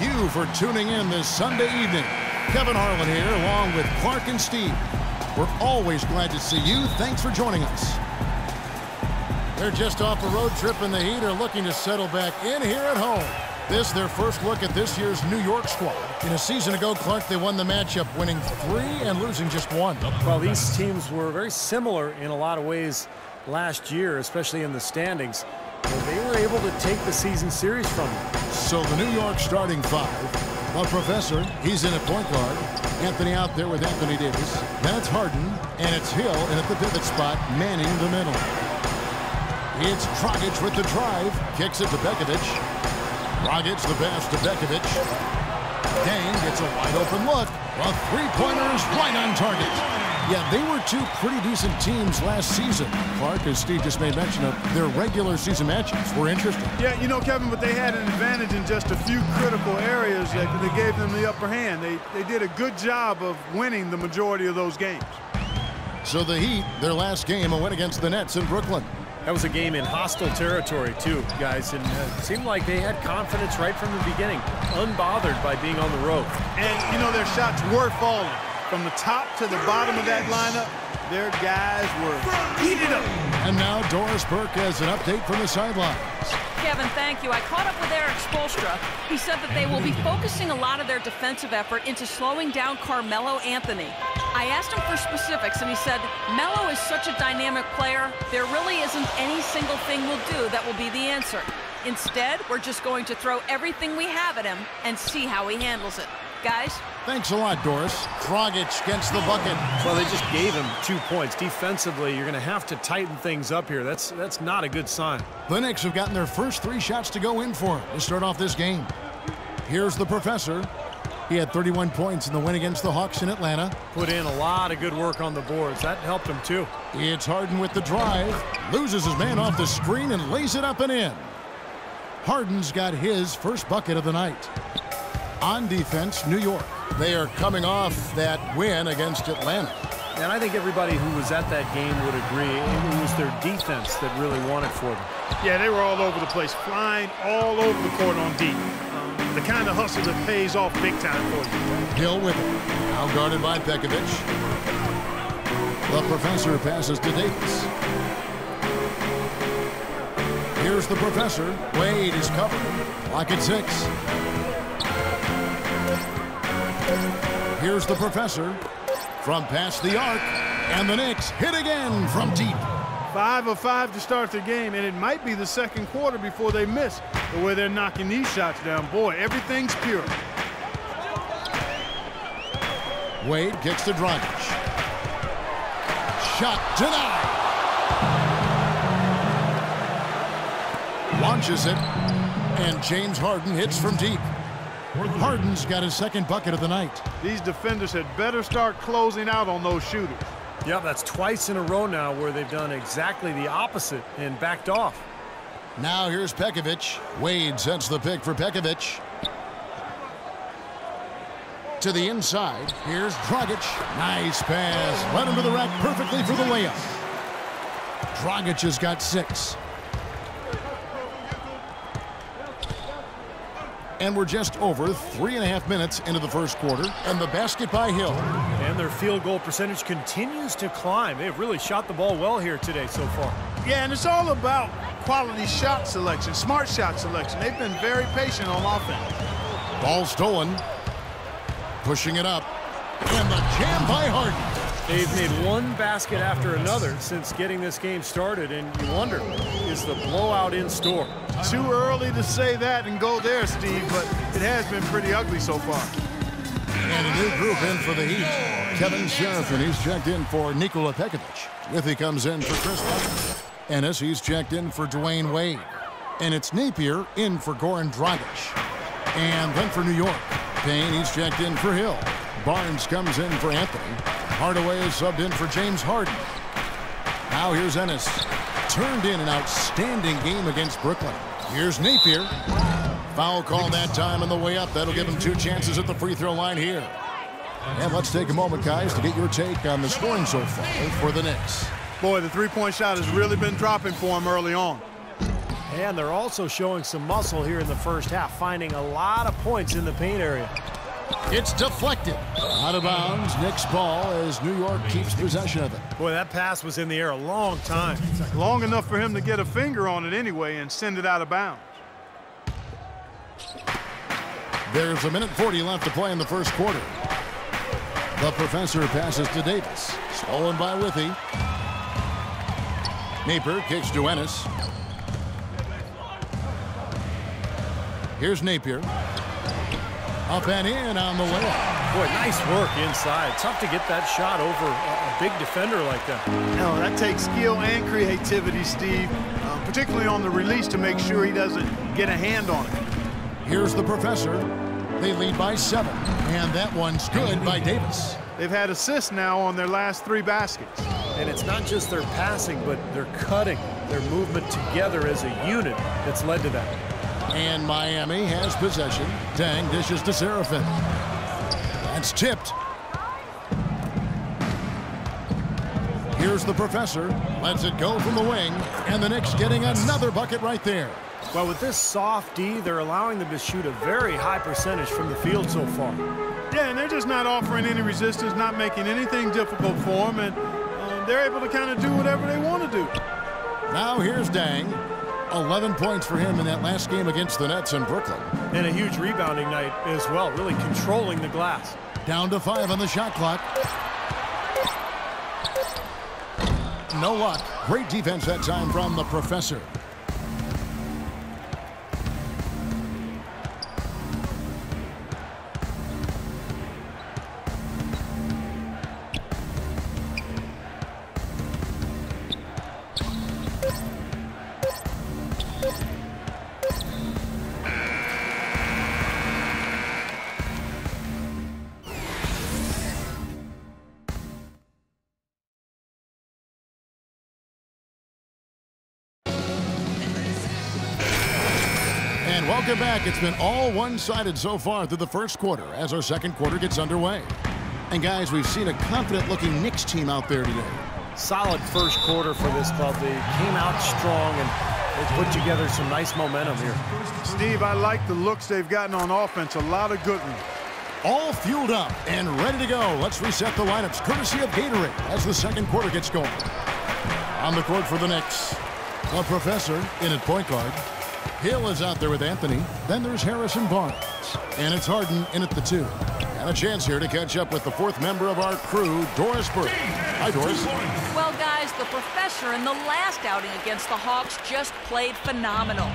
you for tuning in this Sunday evening. Kevin Harlan here, along with Clark and Steve. We're always glad to see you. Thanks for joining us. They're just off a road trip in the heat, are looking to settle back in here at home. This their first look at this year's New York squad. In a season ago, Clark, they won the matchup, winning 3 and losing just 1. Well, these teams were very similar in a lot of ways last year, especially in the standings. They were able to take the season series from them. So the New York starting 5. The Professor, he's in at point guard. Anthony out there with Anthony Davis. That's Harden, and it's Hill, and at the pivot spot, manning the middle. It's Dragic with the drive. Kicks it to Begovic. Dragic the pass to Begovic. Dang gets a wide open look. A three-pointer's right on target. Yeah, they were two pretty decent teams last season. Clark, as Steve just made mention of, their regular season matchups were interesting. Yeah, you know, Kevin, but they had an advantage in just a few critical areas that gave them the upper hand. They did a good job of winning the majority of those games. So the Heat, their last game, a win against the Nets in Brooklyn. That was a game in hostile territory, too, guys. And it seemed like they had confidence right from the beginning, unbothered by being on the road. And, you know, their shots were falling. From the top to the bottom of that lineup, their guys were heated up. And now Doris Burke has an update from the sidelines. Kevin, thank you. I caught up with Eric Spoelstra. He said that they will be focusing a lot of their defensive effort into slowing down Carmelo Anthony. I asked him for specifics, and he said, Melo is such a dynamic player, there really isn't any single thing we'll do that will be the answer. Instead, we're just going to throw everything we have at him and see how he handles it. Guys? Thanks a lot, Doris. Dragic gets the bucket. Well, they just gave him 2 points. Defensively, you're going to have to tighten things up here. That's not a good sign. The Knicks have gotten their first 3 shots to go in for him to start off this game. Here's the Professor. He had 31 points in the win against the Hawks in Atlanta. Put in a lot of good work on the boards. That helped him, too. It's Harden with the drive. Loses his man off the screen and lays it up and in. Harden's got his first bucket of the night. On defense, New York. They are coming off that win against Atlanta. And I think everybody who was at that game would agree it was their defense that really won it for them. Yeah, they were all over the place, flying all over the court on D. The kind of hustle that pays off big time for you. Hill with it. Now guarded by Begovic. The Professor passes to Davis. Here's the Professor. Wade is covered. Clock at 6. Here's the Professor from past the arc, and the Knicks hit again from deep. 5 of 5 to start the game, and it might be the second quarter before they miss the way they're knocking these shots down. Boy, everything's pure. Wade kicks to Dragic. Shot denied. Launches it, and James Harden hits from deep. Harden's got his second bucket of the night. These defenders had better start closing out on those shooters. Yep, that's twice in a row now where they've done exactly the opposite and backed off. Now here's Begovic. Wade sets the pick for Begovic. To the inside. Here's Dragic. Nice pass. Led him to the rack perfectly for the layup. Dragic has got 6. And we're just over 3.5 minutes into the first quarter, and the basket by Hill. And their field goal percentage continues to climb. They've really shot the ball well here today so far. Yeah, and it's all about quality shot selection, smart shot selection. They've been very patient on offense. Ball stolen. Pushing it up. And the jam by Harden. They've made one basket after another since getting this game started, and you wonder, is the blowout in store? Too early to say that and go there, Steve, but it has been pretty ugly so far. And a new group in for the Heat. Kevin Sherifin, he's checked in for Nikola Pekovic. Withy comes in for Chris Paul. Ennis, he's checked in for Dwayne Wade. And it's Napier in for Goran Dragic. And then for New York, Payne, he's checked in for Hill. Barnes comes in for Anthony. Hardaway is subbed in for James Harden. Now here's Ennis. Turned in an outstanding game against Brooklyn. Here's Napier. Foul call that time on the way up. That'll give him 2 chances at the free throw line here. And let's take a moment, guys, to get your take on the scoring so far for the Knicks. Boy, the three-point shot has really been dropping for him early on. And they're also showing some muscle here in the first half, finding a lot of points in the paint area. It's deflected. Out of bounds. Knicks ball as New York keeps possession of it. Boy, that pass was in the air a long time. Long enough for him to get a finger on it anyway and send it out of bounds. There's 1:40 left to play in the first quarter. The Professor passes to Davis. Stolen by Withey. Napier kicks to Ennis. Here's Napier. Up and in on the layup. Boy, nice work inside. Tough to get that shot over a big defender like that. No, that takes skill and creativity, Steve, particularly on the release to make sure he doesn't get a hand on it. Here's the Professor. They lead by 7, and that one's good by Davis. They've had assists now on their last 3 baskets. And it's not just their passing, but their cutting, their movement together as a unit that's led to that. And Miami has possession. Dang dishes to Seraphin. That's tipped. Here's the Professor. Lets it go from the wing. And the Knicks getting another bucket right there. Well, with this soft D, they're allowing them to shoot a very high percentage from the field so far. Yeah, and they're just not offering any resistance, not making anything difficult for them, and they're able to kind of do whatever they want to do. Now here's Dang. 11 points for him in that last game against the Nets in Brooklyn. And a huge rebounding night as well, really controlling the glass. Down to 5 on the shot clock. No luck. Great defense that time from the Professor. Welcome back. It's been all one-sided so far through the first quarter as our second quarter gets underway. And guys, we've seen a confident-looking Knicks team out there today. Solid first quarter for this club. They came out strong and they put together some nice momentum here. Steve, I like the looks they've gotten on offense. A lot of good ones. All fueled up and ready to go. Let's reset the lineups courtesy of Gatorade as the second quarter gets going. On the court for the Knicks, the Professor in at point guard. Hill is out there with Anthony. Then there's Harrison Barnes. And it's Harden in at the 2. And a chance here to catch up with the 4th member of our crew, Doris Burke. Hi, Doris. Well, guys, the Professor in the last outing against the Hawks just played phenomenal.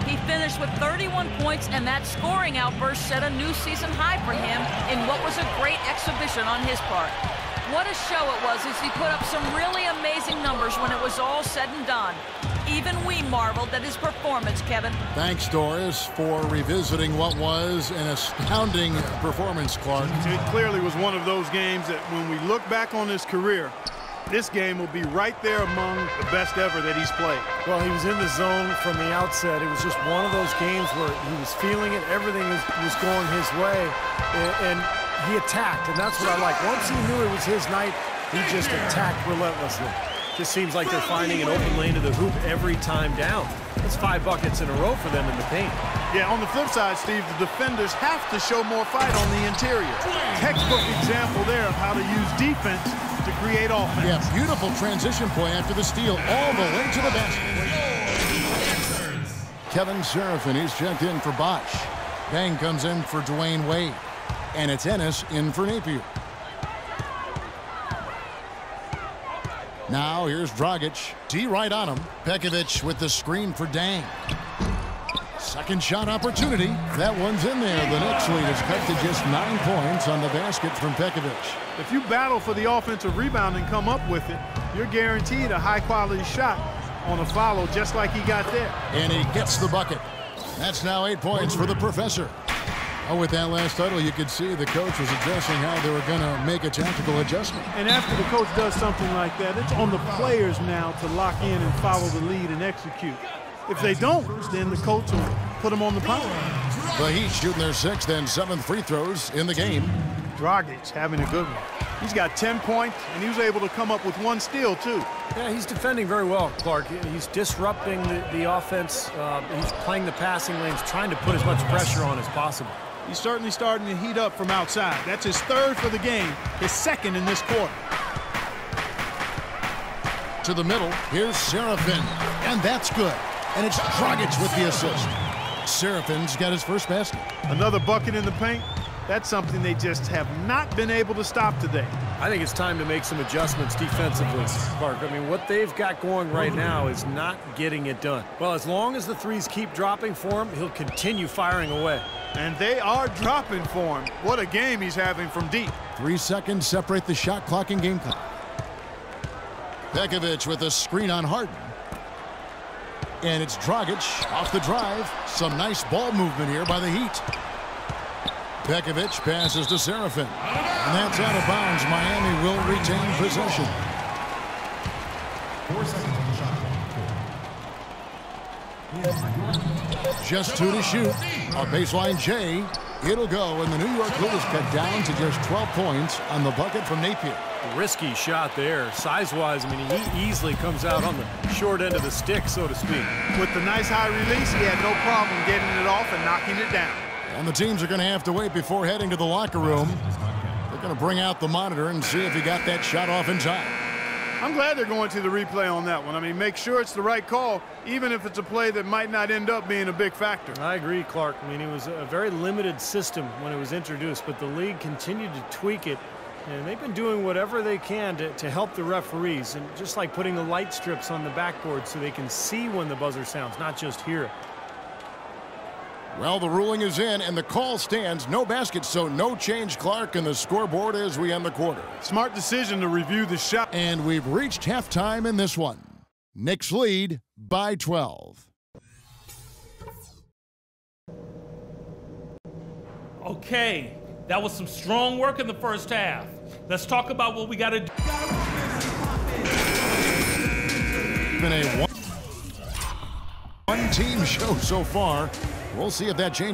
He finished with 31 points, and that scoring outburst set a new season high for him in what was a great exhibition on his part. What a show it was as he put up some really amazing numbers when it was all said and done. Even we marveled at his performance, Kevin. Thanks, Doris, for revisiting what was an astounding performance, Clark. It clearly was one of those games that when we look back on his career, this game will be right there among the best ever that he's played. Well, he was in the zone from the outset. It was just one of those games where he was feeling it. Everything was going his way, and he attacked, and that's what I like. Once he knew it was his night, he just attacked relentlessly. Just seems like they're finding an open lane to the hoop every time down. That's 5 buckets in a row for them in the paint. Yeah, on the flip side, Steve, the defenders have to show more fight on the interior. Textbook example there of how to use defense to create offense. Yeah, beautiful transition play after the steal all the way to the basket. Kevin Seraphin, he's checked in for Bosch. Bang comes in for Dwayne Wade. And it's Ennis in for Napier. Now here's Dragic. D right on him. Pekovic with the screen for Dang. Second shot opportunity. That one's in there. The Knicks lead is cut to just 9 points on the basket from Pekovic. If you battle for the offensive rebound and come up with it, you're guaranteed a high-quality shot on a follow just like he got there. And he gets the bucket. That's now 8 points for the Professor. Oh, with that last title, you could see the coach was addressing how they were going to make a tactical adjustment. And after the coach does something like that, it's on the players now to lock in and follow the lead and execute. If they don't, then the coach will put them on the power. The Heat shooting their 6th and 7th free throws in the game. Dragic having a good one. He's got 10 points, and he was able to come up with 1 steal, too. Yeah, he's defending very well, Clark. He's disrupting the offense. He's playing the passing lanes, trying to put as much pressure on as possible. He's certainly starting to heat up from outside. That's his 3rd for the game, his 2nd in this quarter. To the middle, here's Serafin, and that's good. And it's Dragic with the assist. Serafin's got his first basket. Another bucket in the paint. That's something they just have not been able to stop today. I think it's time to make some adjustments defensively, Clark. I mean, what they've got going right now is not getting it done. Well, as long as the threes keep dropping for him, he'll continue firing away. And they are dropping for him. What a game he's having from deep. 3 seconds separate the shot clock and game clock. Pekovic with a screen on Harden. And it's Dragic off the drive. Some nice ball movement here by the Heat. Pekovic passes to Serafin. And that's out of bounds. Miami will retain possession. 4 seconds on the shot. Just 2 to shoot. A baseline J. It'll go, and the New York Blues cut down to just 12 points on the bucket from Napier. Risky shot there. Size-wise, I mean, he easily comes out on the short end of the stick, so to speak. With the nice high release, he had no problem getting it off and knocking it down. And the teams are going to have to wait before heading to the locker room. They're going to bring out the monitor and see if he got that shot off in time. I'm glad they're going to the replay on that one. I mean, make sure it's the right call, even if it's a play that might not end up being a big factor. I agree, Clark. I mean, it was a very limited system when it was introduced, but the league continued to tweak it, and they've been doing whatever they can to help the referees, and just like putting the light strips on the backboard so they can see when the buzzer sounds, not just hear it. Well, the ruling is in, and the call stands. No basket, so no change, Clark, and the scoreboard as we end the quarter. Smart decision to review the shot. And we've reached halftime in this one. Knicks lead by 12. Okay, that was some strong work in the first half. Let's talk about what we got to do. Been a one-team show so far. We'll see if that changes.